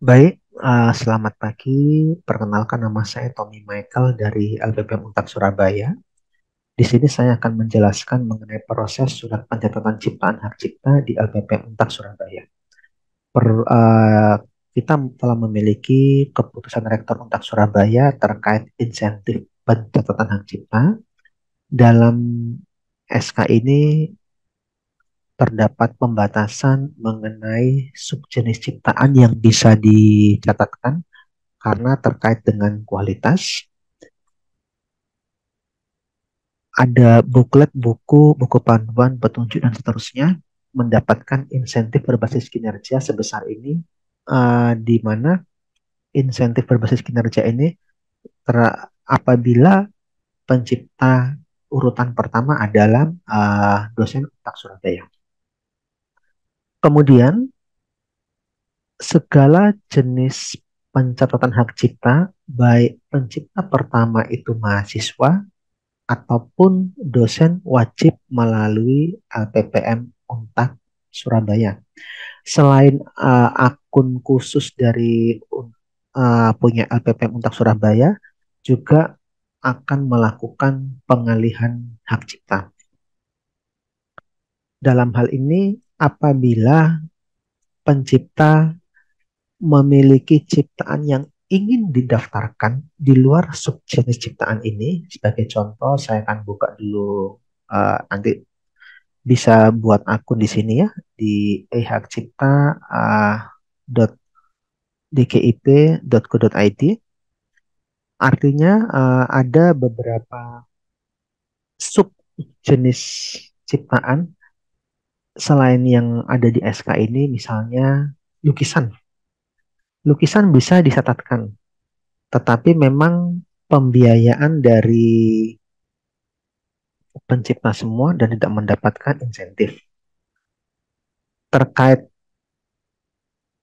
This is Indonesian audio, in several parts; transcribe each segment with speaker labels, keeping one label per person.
Speaker 1: Baik, selamat pagi. Perkenalkan nama saya Tommy Michael dari LPPM Untak Surabaya. Di sini saya akan menjelaskan mengenai proses surat pencatatan ciptaan hak cipta di LPPM Untak Surabaya. Per- eh, kita telah memiliki keputusan Rektor Untak Surabaya terkait insentif pencatatan hak cipta. Dalam SK ini terdapat pembatasan mengenai subjenis ciptaan yang bisa dicatatkan karena terkait dengan kualitas. Ada buklet, buku, buku panduan, petunjuk, dan seterusnya mendapatkan insentif berbasis kinerja sebesar ini, di mana insentif berbasis kinerja ini apabila pencipta urutan pertama adalah dosen Untak Surabaya. Kemudian segala jenis pencatatan hak cipta, baik pencipta pertama itu mahasiswa ataupun dosen wajib melalui LPPM Untak Surabaya. Selain akun khusus dari punya LPPM Untak Surabaya, juga akan melakukan pengalihan hak cipta. Dalam hal ini, apabila pencipta memiliki ciptaan yang ingin didaftarkan di luar subjenis ciptaan ini, sebagai contoh, saya akan buka dulu nanti bisa buat akun di sini ya di ehakcipta.dkip.go.id. Artinya ada beberapa sub jenis ciptaan selain yang ada di SK ini, misalnya lukisan. Lukisan bisa dicatatkan, tetapi memang pembiayaan dari pencipta semua dan tidak mendapatkan insentif. Terkait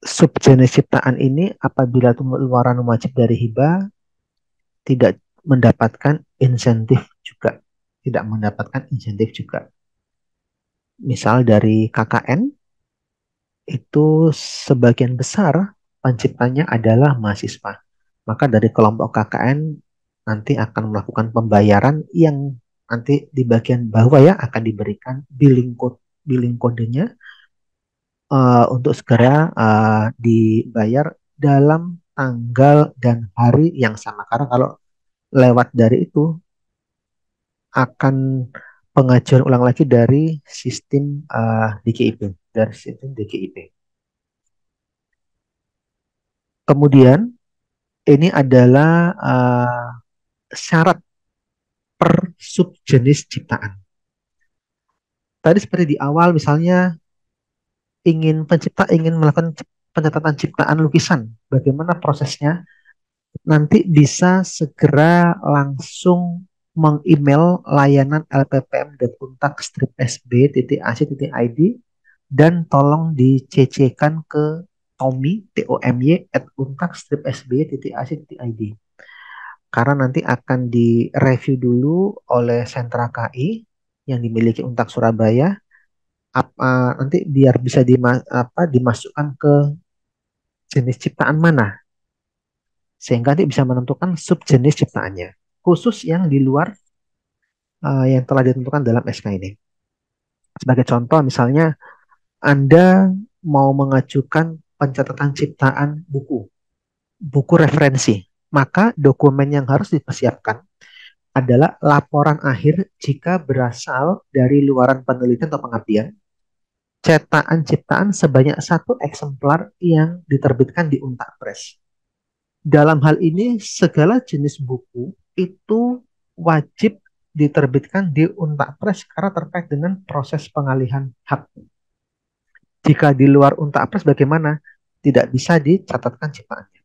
Speaker 1: subjenis ciptaan ini, apabila pengeluaran wajib dari hibah, tidak mendapatkan insentif juga. Tidak mendapatkan insentif juga. Misal dari KKN, itu sebagian besar penciptanya adalah mahasiswa. Maka dari kelompok KKN nanti akan melakukan pembayaran yang nanti di bagian bawah ya akan diberikan billing kodenya untuk segera dibayar dalam tanggal dan hari yang sama. Karena kalau lewat dari itu akan pengajuan ulang lagi dari sistem DKIP, dari sistem DKIP. Kemudian ini adalah syarat per subjenis ciptaan. Tadi seperti di awal misalnya pencipta ingin melakukan pencatatan ciptaan lukisan. Bagaimana prosesnya? Nanti bisa segera langsung meng-email layanan lppm.untak-sb.ac.id dan tolong di-cc-kan ke Tommy, TOMY, untak-sb.ac.id. Karena nanti akan direview dulu oleh sentra KI yang dimiliki Untak Surabaya, nanti biar bisa dimasukkan ke jenis ciptaan mana, sehingga nanti bisa menentukan subjenis ciptaannya khusus yang di luar yang telah ditentukan dalam SK ini. Sebagai contoh, misalnya Anda mau mengajukan pencatatan ciptaan buku referensi, maka dokumen yang harus dipersiapkan adalah laporan akhir jika berasal dari luaran penelitian atau pengabdian, cetakan ciptaan sebanyak satu eksemplar yang diterbitkan di Untak Press. Dalam hal ini, segala jenis buku itu wajib diterbitkan di Untak Press karena terkait dengan proses pengalihan hak. Jika di luar Untak Press bagaimana? Tidak bisa dicatatkan ciptaannya.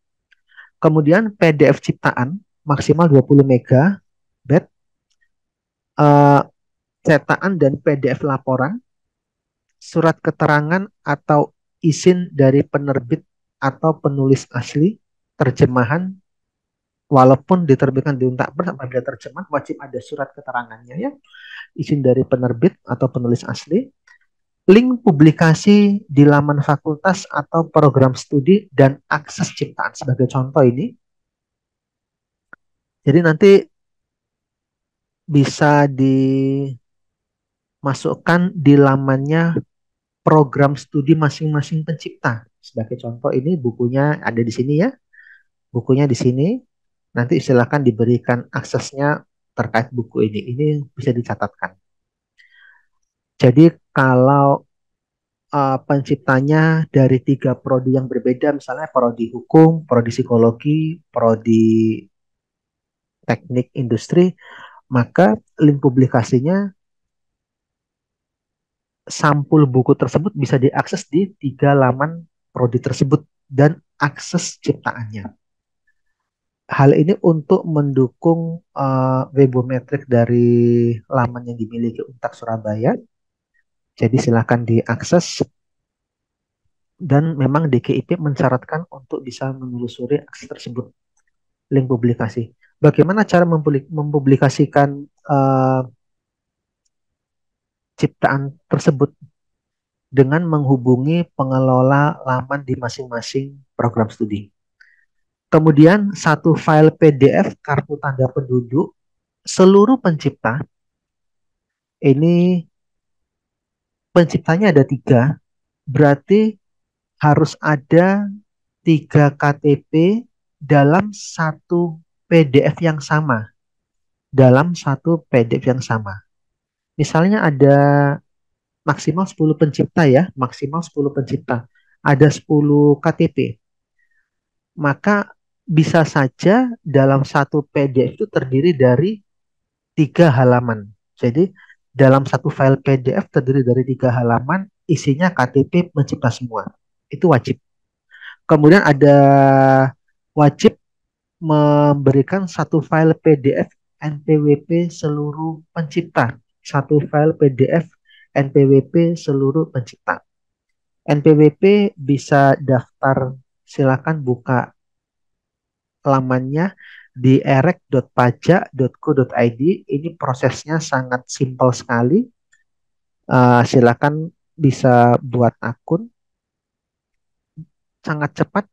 Speaker 1: Kemudian PDF ciptaan maksimal 20 MB, eh, cetakan dan PDF laporan, surat keterangan atau izin dari penerbit atau penulis asli, terjemahan, walaupun diterbitkan di Untak Press, apabila terjemah wajib ada surat keterangannya ya, izin dari penerbit atau penulis asli, link publikasi di laman fakultas atau program studi dan akses ciptaan sebagai contoh ini. Jadi nanti bisa dimasukkan di lamannya program studi masing-masing pencipta. Sebagai contoh ini bukunya ada di sini ya, bukunya di sini. Nanti silakan diberikan aksesnya terkait buku ini. Ini bisa dicatatkan. Jadi kalau penciptanya dari tiga prodi yang berbeda, misalnya prodi hukum, prodi psikologi, prodi teknik industri, maka link publikasinya sampul buku tersebut bisa diakses di tiga laman prodi tersebut dan akses ciptaannya. Hal ini untuk mendukung webometrik dari laman yang dimiliki Untak Surabaya. Jadi silakan diakses dan memang DKIP mensyaratkan untuk bisa menelusuri akses tersebut, link publikasi. Bagaimana cara mempublikasikan uh, ciptaan tersebut? Dengan menghubungi pengelola laman di masing-masing program studi. Kemudian satu file PDF kartu tanda penduduk seluruh pencipta ini, penciptanya ada tiga, berarti harus ada tiga KTP dalam satu PDF yang sama. Dalam satu PDF yang sama. Misalnya ada maksimal 10 pencipta ya, maksimal 10 pencipta. Ada 10 KTP. Maka bisa saja dalam satu PDF itu terdiri dari tiga halaman. Jadi dalam satu file PDF terdiri dari tiga halaman, isinya KTP pencipta semua. Itu wajib. Kemudian ada wajib memberikan satu file PDF NPWP seluruh pencipta. Satu file PDF NPWP seluruh pencipta. NPWP bisa daftar, silakan buka lamannya di erek.pajak.go.id. Ini prosesnya sangat simpel sekali. Silakan bisa buat akun, sangat cepat,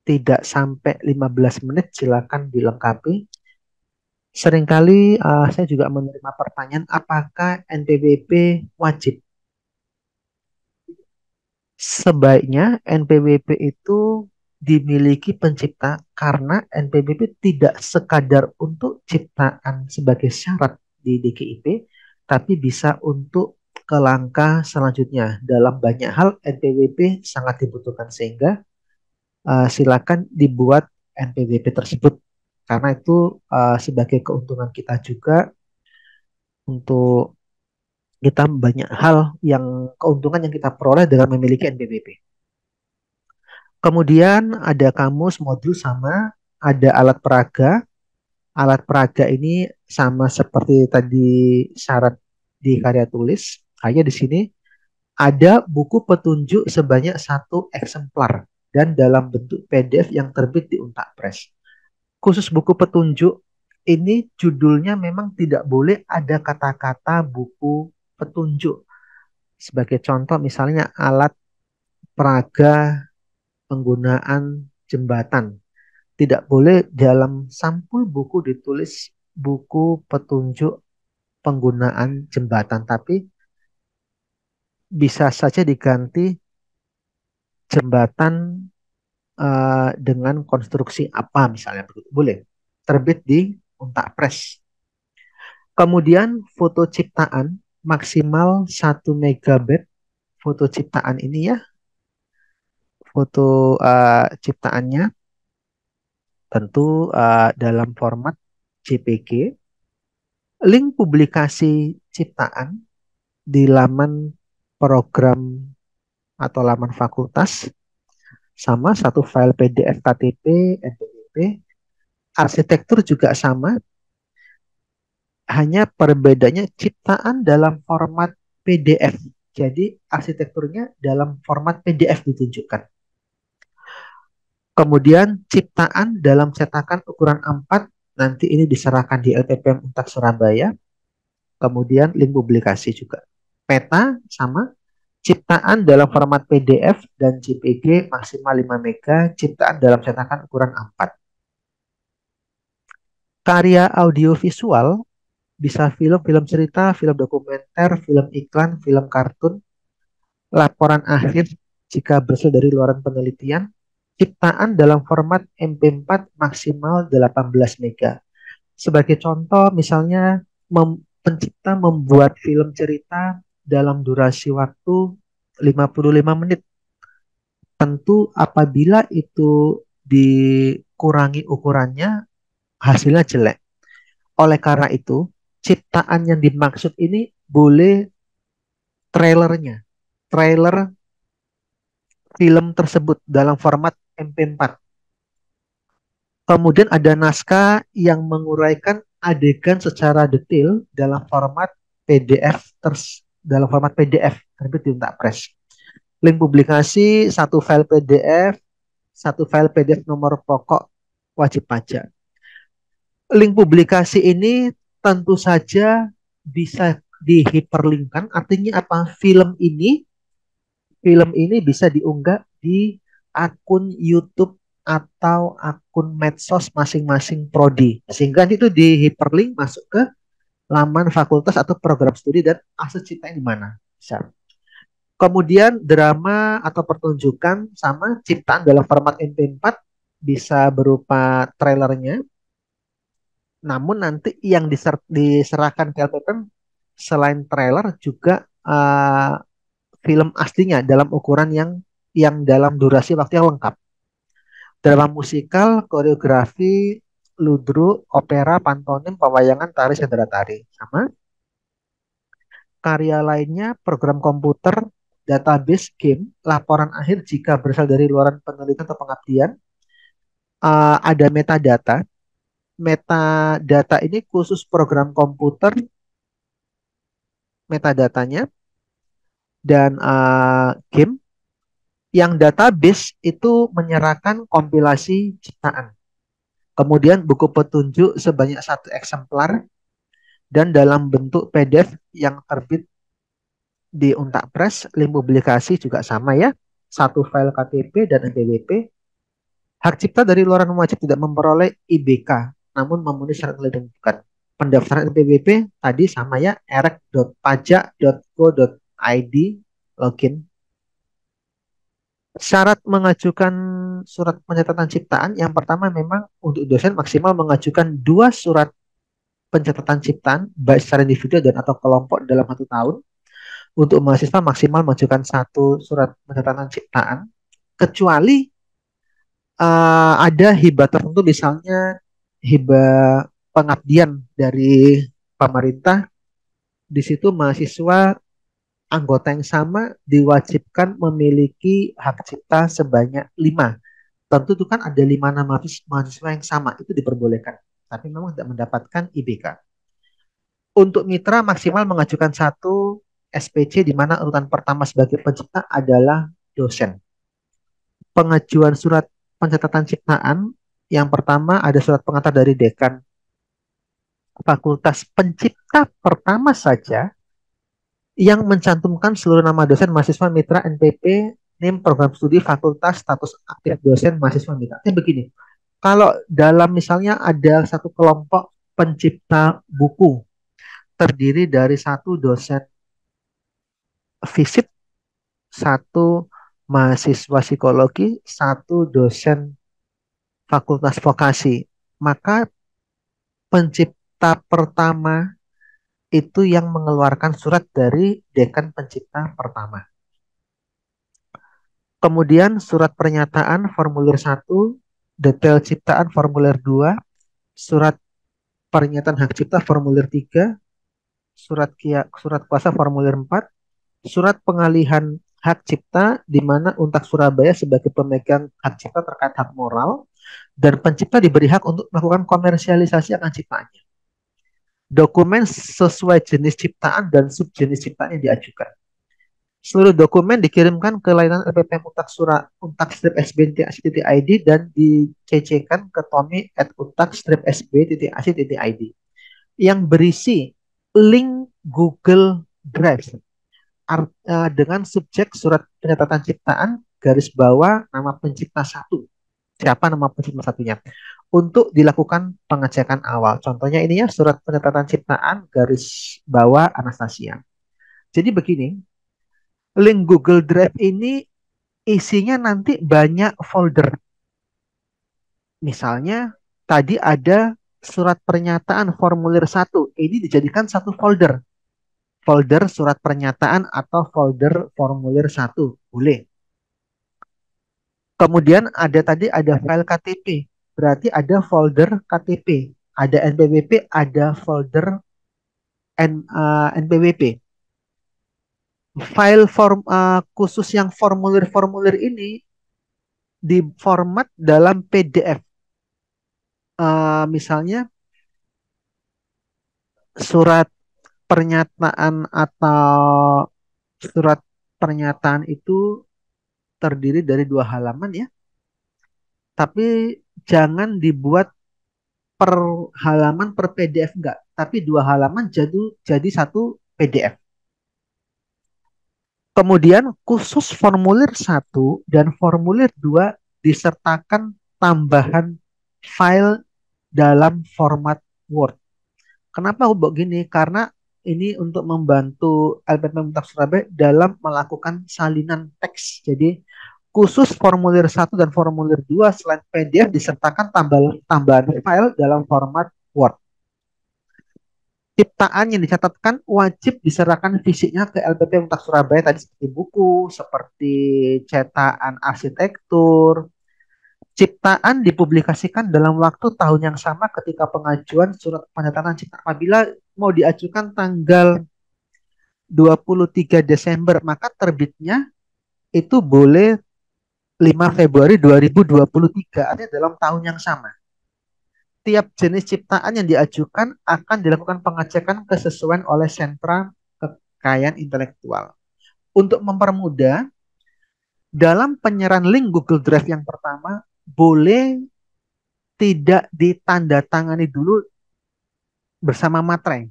Speaker 1: tidak sampai 15 menit, silakan dilengkapi. Seringkali saya juga menerima pertanyaan, apakah NPWP wajib? Sebaiknya NPWP itu dimiliki pencipta karena NPWP tidak sekadar untuk ciptaan sebagai syarat di DKIP, tapi bisa untuk ke langkah selanjutnya. Dalam banyak hal NPWP sangat dibutuhkan sehingga silakan dibuat NPWP tersebut karena itu sebagai keuntungan kita juga untuk kita banyak hal yang keuntungan yang kita peroleh dengan memiliki NPWP. Kemudian ada kamus, modul sama, ada alat peraga. Alat peraga ini sama seperti tadi syarat di karya tulis. Hanya di sini ada buku petunjuk sebanyak satu eksemplar dan dalam bentuk PDF yang terbit di Untak Press. Khusus buku petunjuk ini judulnya memang tidak boleh ada kata-kata buku petunjuk. Sebagai contoh misalnya alat peraga penggunaan jembatan. Tidak boleh dalam sampul buku ditulis buku petunjuk penggunaan jembatan, tapi bisa saja diganti jembatan dengan konstruksi apa misalnya begitu. Boleh. Terbit di Untak Press. Kemudian foto ciptaan maksimal 1 MB foto ciptaan ini ya. Foto ciptaannya tentu dalam format JPG. Link publikasi ciptaan di laman program atau laman fakultas sama satu file PDF KTP NPWP. Arsitektur juga sama, hanya perbedaannya ciptaan dalam format PDF. Jadi arsitekturnya dalam format PDF ditunjukkan. Kemudian ciptaan dalam cetakan ukuran A4 nanti ini diserahkan di LPPM Untak Surabaya. Kemudian link publikasi juga. Peta sama, Ciptaan dalam format PDF dan JPG maksimal 5 MB, ciptaan dalam cetakan ukuran A4. Karya audiovisual bisa film, film cerita, film dokumenter, film iklan, film kartun, laporan akhir jika berasal dari luaran penelitian, ciptaan dalam format MP4 maksimal 18 MB. Sebagai contoh, misalnya pencipta membuat film cerita dalam durasi waktu 55 menit. Tentu apabila itu dikurangi ukurannya, hasilnya jelek. Oleh karena itu, ciptaan yang dimaksud ini boleh trailernya, trailer film tersebut dalam format MP4. Kemudian ada naskah yang menguraikan adegan secara detail dalam format PDF terbit di Unta Press. Link publikasi satu file PDF, satu file PDF nomor pokok wajib pajak. Link publikasi ini tentu saja bisa dihiperlinkkan. Artinya apa? Film ini bisa diunggah di akun YouTube atau akun medsos masing-masing prodi. Sehingga itu dihiperlink masuk ke laman fakultas atau program studi dan aset ciptaan di mana. Bisa. Kemudian drama atau pertunjukan sama ciptaan dalam format MP4 bisa berupa trailernya. Namun nanti yang diserahkan ke LPPM selain trailer juga film aslinya dalam ukuran yang dalam durasi waktu yang lengkap. Drama musikal, koreografi, ludruk, opera, pantomim, pewayangan, tari, sendera tari. Sama. Karya lainnya, program komputer, database, game, laporan akhir jika berasal dari luaran penelitian atau pengabdian. Ada metadata. Metadata ini khusus program komputer, metadatanya, dan game. Yang database itu menyerahkan kompilasi ciptaan. Kemudian buku petunjuk sebanyak 1 eksemplar dan dalam bentuk PDF yang terbit di Unta Press. Link publikasi juga sama ya. Satu file KTP dan NPWP. Hak cipta dari luaran wajib tidak memperoleh IBK, namun memenuhi syarat ditentukan. Pendaftaran NPWP tadi sama ya, erek.pajak.go.id login. Syarat mengajukan surat pencatatan ciptaan, yang pertama memang untuk dosen maksimal mengajukan 2 surat pencatatan ciptaan, baik secara individu dan atau kelompok dalam 1 tahun. Untuk mahasiswa maksimal mengajukan 1 surat pencatatan ciptaan, kecuali ada hibah tertentu, misalnya hibah pengabdian dari pemerintah. Di situ mahasiswa anggota yang sama diwajibkan memiliki hak cipta sebanyak 5. Tentu itu kan ada 5 nama mahasiswa yang sama, itu diperbolehkan. Tapi memang tidak mendapatkan IBK. Untuk mitra maksimal mengajukan 1 SPC, di mana urutan pertama sebagai pencipta adalah dosen. Pengajuan surat pencatatan ciptaan, yang pertama ada surat pengantar dari dekan fakultas. Pencipta pertama saja yang mencantumkan seluruh nama dosen, mahasiswa, mitra, NPP, NIM, program studi, fakultas, status aktif dosen, mahasiswa, mitra. Begini, kalau dalam misalnya ada satu kelompok pencipta buku terdiri dari 1 dosen FISIP, 1 mahasiswa psikologi, 1 dosen fakultas vokasi, maka pencipta pertama itu yang mengeluarkan surat dari dekan pencipta pertama. Kemudian surat pernyataan formulir 1, detail ciptaan formulir 2, surat pernyataan hak cipta formulir 3, surat kuasa formulir 4, surat pengalihan hak cipta di mana Untak Surabaya sebagai pemegang hak cipta terkait hak moral dan pencipta diberi hak untuk melakukan komersialisasi akan ciptaannya. Dokumen sesuai jenis ciptaan dan subjenis ciptaan yang diajukan. Seluruh dokumen dikirimkan ke layanan LPPM untak-sb.ac.id dan di-cc-kan ke tommy@untak-sb.ac.id yang berisi link Google Drive dengan subjek surat penyertaan ciptaan garis bawah nama pencipta satu. Siapa nama pencipta satunya? Untuk dilakukan pengecekan awal. Contohnya ini ya, surat penyertaan ciptaan garis bawah Anastasia. Jadi begini, link Google Drive ini isinya nanti banyak folder. Misalnya tadi ada surat pernyataan formulir satu. Ini dijadikan satu folder. Folder surat pernyataan atau folder formulir satu. Boleh. Kemudian ada file KTP. Berarti ada folder KTP. Ada NPWP, ada folder NPWP. File khusus yang formulir-formulir ini diformat dalam PDF. Misalnya surat pernyataan atau surat pernyataan itu terdiri dari 2 halaman ya, tapi jangan dibuat per halaman per PDF enggak, tapi 2 halaman jadi satu PDF. Kemudian khusus formulir 1 dan formulir 2 disertakan tambahan file dalam format Word. Kenapa aku begini? Karena ini untuk membantu LPDP Untak Surabaya dalam melakukan salinan teks. Jadi khusus formulir 1 dan formulir 2 selain PDF disertakan tambahan file dalam format Word. Ciptaan yang dicatatkan wajib diserahkan fisiknya ke LPP Untak Surabaya tadi seperti buku, seperti cetakan arsitektur. Ciptaan dipublikasikan dalam waktu tahun yang sama ketika pengajuan surat pernyataan cipta. Apabila mau diajukan tanggal 23 Desember, maka terbitnya itu boleh 5 Februari 2023, artinya dalam tahun yang sama. Tiap jenis ciptaan yang diajukan akan dilakukan pengecekan kesesuaian oleh sentra kekayaan intelektual. Untuk mempermudah, dalam penyerahan link Google Drive yang pertama, boleh tidak ditandatangani dulu bersama materai.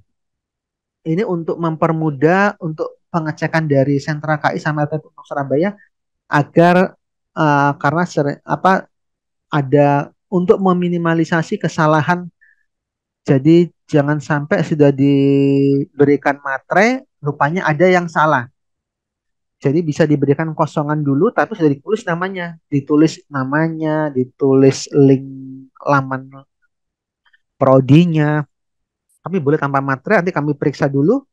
Speaker 1: Ini untuk mempermudah untuk pengecekan dari sentra KI sama LPP Surabaya agar karena ada untuk meminimalisasi kesalahan. Jadi jangan sampai sudah diberikan materai rupanya ada yang salah. Jadi bisa diberikan kosongan dulu tapi sudah ditulis link laman prodinya. Kami boleh tanpa materai, nanti kami periksa dulu,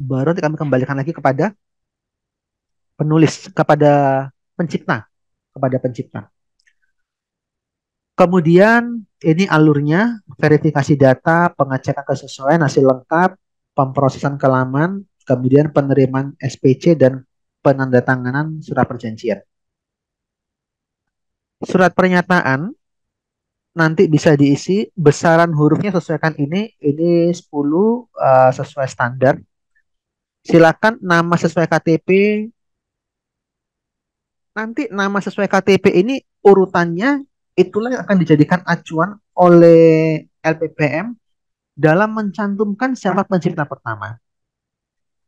Speaker 1: baru nanti kami kembalikan lagi kepada penulis, pencipta, kepada pencipta. Kemudian ini alurnya, verifikasi data, pengecekan kesesuaian, hasil lengkap, pemrosesan ke laman, kemudian penerimaan SPC dan penandatanganan surat perjanjian. Surat pernyataan nanti bisa diisi besaran hurufnya sesuaikan ini 10 sesuai standar. Silakan nama sesuai KTP. Nanti nama sesuai KTP ini urutannya itulah yang akan dijadikan acuan oleh LPPM dalam mencantumkan siapa pencipta pertama.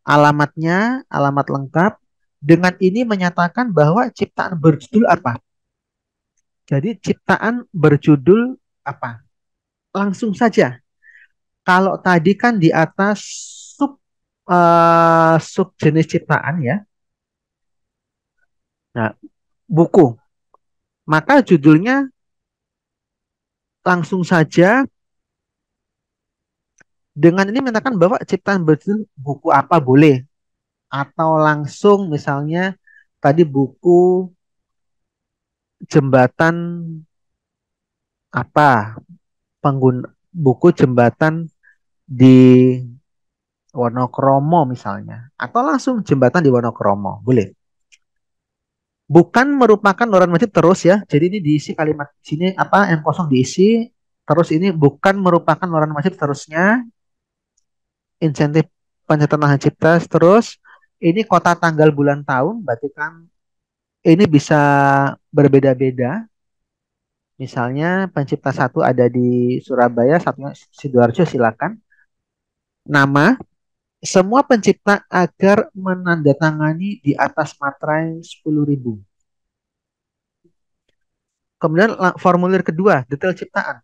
Speaker 1: Alamatnya, alamat lengkap. Dengan ini menyatakan bahwa ciptaan berjudul apa. Jadi ciptaan berjudul apa. Langsung saja. Kalau tadi kan di atas sub jenis ciptaan ya. Nah, buku. Maka judulnya langsung saja dengan ini menyatakan bahwa ciptaan berjudul buku apa boleh. Atau langsung misalnya tadi buku jembatan apa buku jembatan di Wonokromo misalnya atau langsung jembatan di Wonokromo boleh. Bukan merupakan Nurul Wajib terus ya. Jadi ini diisi kalimat sini apa yang kosong diisi terus ini bukan merupakan Nurul Wajib terusnya insentif penciptaan lahan cipta terus ini kota tanggal bulan tahun berarti kan ini bisa berbeda-beda. Misalnya pencipta satu ada di Surabaya, satunya Sidoarjo silakan. Nama Semua pencipta agar menandatangani di atas materai 10.000. Kemudian formulir kedua, detail ciptaan.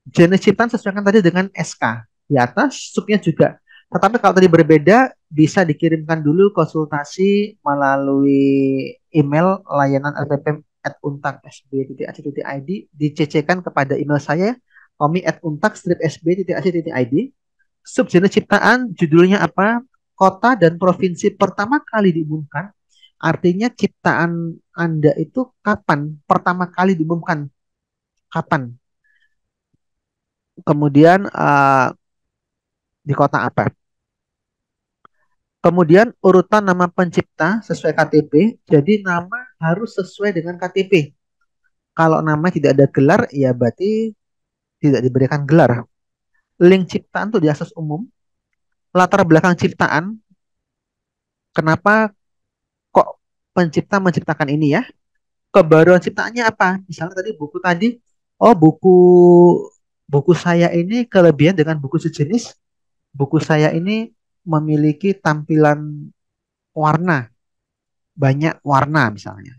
Speaker 1: Jenis ciptaan sesuaikan tadi dengan SK. Di atas, subnya juga. Tetapi kalau tadi berbeda, bisa dikirimkan dulu konsultasi melalui email layanan lppm@untak.sb.ac.id, dicecekan kepada email saya, tommy@untak-sb.ac.id. Subjenis ciptaan, judulnya apa, kota dan provinsi pertama kali diumumkan. Artinya ciptaan Anda itu kapan pertama kali diumumkan? Kapan? Kemudian di kota apa? Kemudian urutan nama pencipta sesuai KTP. Jadi nama harus sesuai dengan KTP. Kalau nama tidak ada gelar, ya berarti tidak diberikan gelar. Link ciptaan itu di akses umum. Latar belakang ciptaan, kenapa kok pencipta menciptakan ini ya? Kebaruan ciptaannya apa? Misalnya tadi buku tadi, oh buku buku saya ini kelebihan dengan buku sejenis. Buku saya ini memiliki tampilan warna, banyak warna misalnya.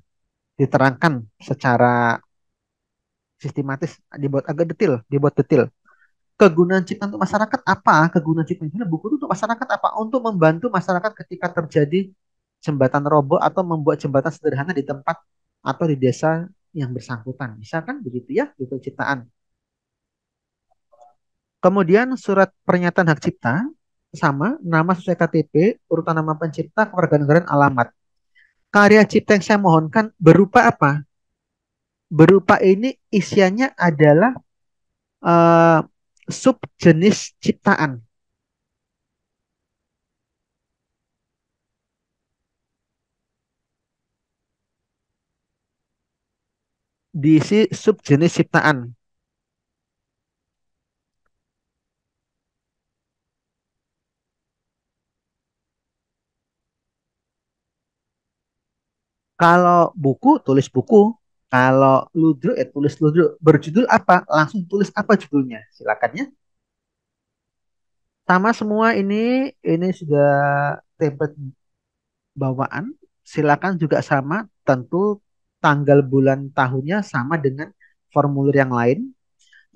Speaker 1: Diterangkan secara sistematis, dibuat agak detail, dibuat detail. Kegunaan cipta untuk masyarakat apa? Kegunaan cipta itu buku itu untuk masyarakat apa? Untuk membantu masyarakat ketika terjadi jembatan roboh atau membuat jembatan sederhana di tempat atau di desa yang bersangkutan. Misalkan begitu ya, itu ciptaan. Kemudian surat pernyataan hak cipta sama nama sesuai KTP, urutan nama pencipta, kewarganegaraan, alamat. Karya cipta yang saya mohonkan berupa apa? Berupa ini isiannya adalah eh, subjenis ciptaan. Diisi subjenis ciptaan. Kalau buku, tulis buku. Kalau ludruk, tulis ludruk. Berjudul apa? Langsung tulis apa judulnya. Silakan ya. Sama semua ini sudah template bawaan. Silakan juga sama. Tentu tanggal bulan tahunnya sama dengan formulir yang lain.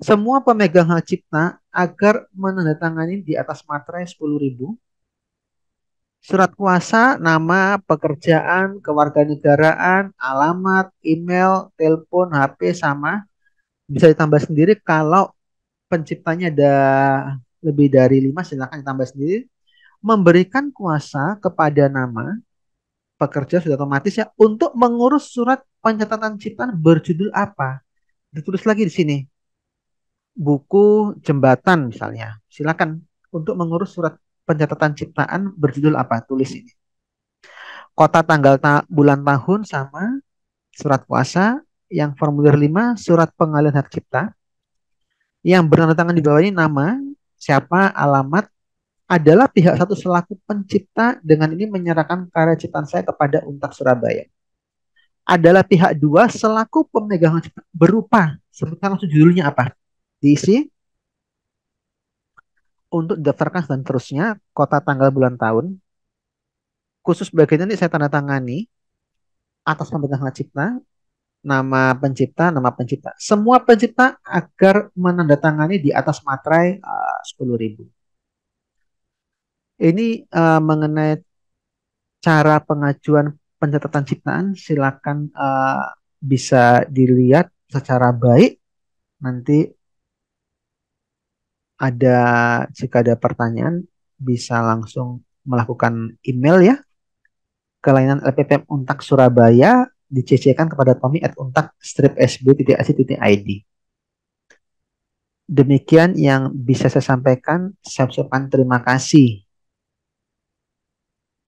Speaker 1: Semua pemegang hak cipta agar menandatangani di atas materai 10.000 surat kuasa, nama, pekerjaan, kewarganegaraan, alamat, email, telepon, HP sama. Bisa ditambah sendiri kalau penciptanya ada lebih dari 5, silakan ditambah sendiri. Memberikan kuasa kepada nama pekerja sudah otomatis ya untuk mengurus surat pencatatan ciptaan berjudul apa. Ditulis lagi di sini. Buku jembatan misalnya. Silakan untuk mengurus surat pencatatan ciptaan berjudul apa? Tulis ini. Kota, tanggal, bulan, tahun sama surat kuasa. Yang formulir 5 surat pengalihan hak cipta. Yang bernanda tangan di bawah ini nama, siapa, alamat, adalah pihak satu selaku pencipta dengan ini menyerahkan karya ciptaan saya kepada Untak Surabaya. Adalah pihak dua selaku pemegang hak cipta berupa, sebutkan langsung judulnya apa. Diisi untuk didaftarkan dan terusnya, kota, tanggal, bulan, tahun. Khusus bagian ini saya tanda tangani atas pemegang hak cipta, nama pencipta. Semua pencipta agar menandatangani di atas materai 10.000. Ini mengenai cara pengajuan pencatatan ciptaan, silakan bisa dilihat secara baik. Nanti ada jika ada pertanyaan bisa langsung melakukan email ya ke layanan LPPM Untak Surabaya dicecekan kepada tommy@untak-sb.ac.id. Demikian yang bisa saya sampaikan. Saya ucapkan terima kasih.